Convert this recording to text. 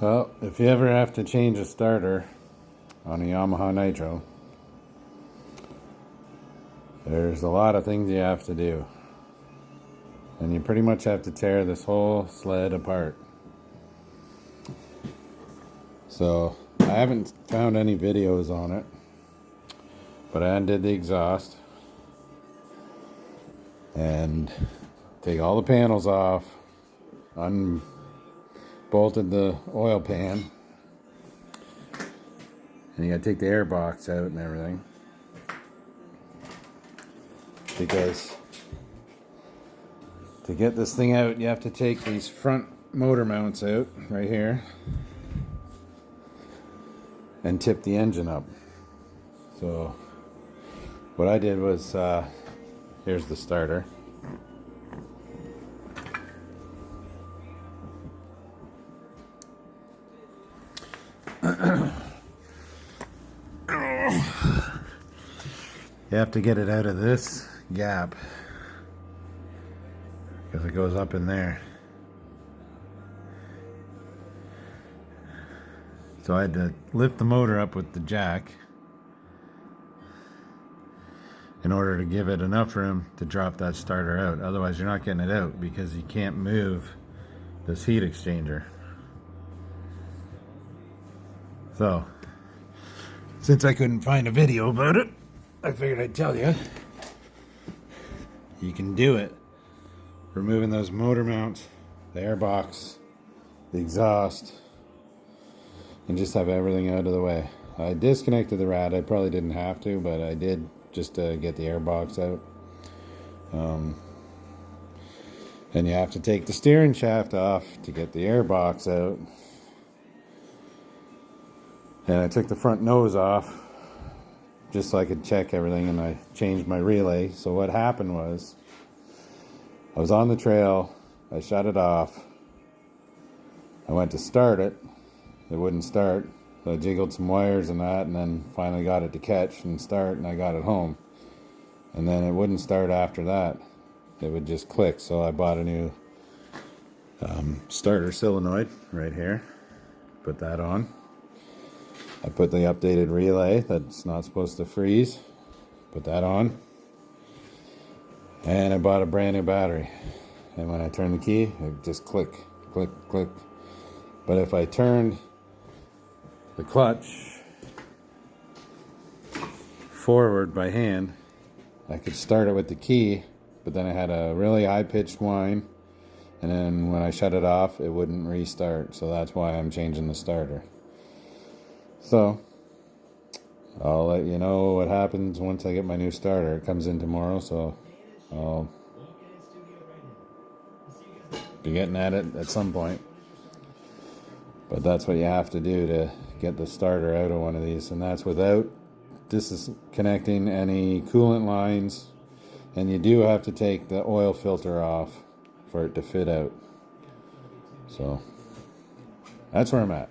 Well, if you ever have to change a starter on a Yamaha Nitro, there's a lot of things you have to do. And you pretty much have to tear this whole sled apart. So, I haven't found any videos on it, but I undid the exhaust and take all the panels off, unbolted the oil pan, and you gotta take the air box out and everything, because to get this thing out you have to take these front motor mounts out right here and tip the engine up. So what I did was, here's the starter. You have to get it out of this gap because it goes up in there. So I had to lift the motor up with the jack in order to give it enough room to drop that starter out. Otherwise you're not getting it out because you can't move this heat exchanger. So, since I couldn't find a video about it, I figured I'd tell you. You can do it. Removing those motor mounts, the airbox, the exhaust, and just have everything out of the way. I disconnected the rad. I probably didn't have to, but I did just to get the airbox out. And you have to take the steering shaft off to get the airbox out. And I took the front nose off just so I could check everything, and I changed my relay. So what happened was, I was on the trail, I shut it off, I went to start it, it wouldn't start, so I jiggled some wires and that, and then finally got it to catch and start, and I got it home. And then it wouldn't start after that, it would just click. So I bought a new starter solenoid right here, put that on. I put the updated relay that's not supposed to freeze, put that on, and I bought a brand new battery. And when I turned the key, it just click, click, click. But if I turned the clutch forward by hand, I could start it with the key, but then I had a really high-pitched whine, and then when I shut it off, it wouldn't restart. So that's why I'm changing the starter. So, I'll let you know what happens once I get my new starter. It comes in tomorrow, so I'll be getting at it at some point. But that's what you have to do to get the starter out of one of these. And that's without disconnecting any coolant lines. And you do have to take the oil filter off for it to fit out. So, that's where I'm at.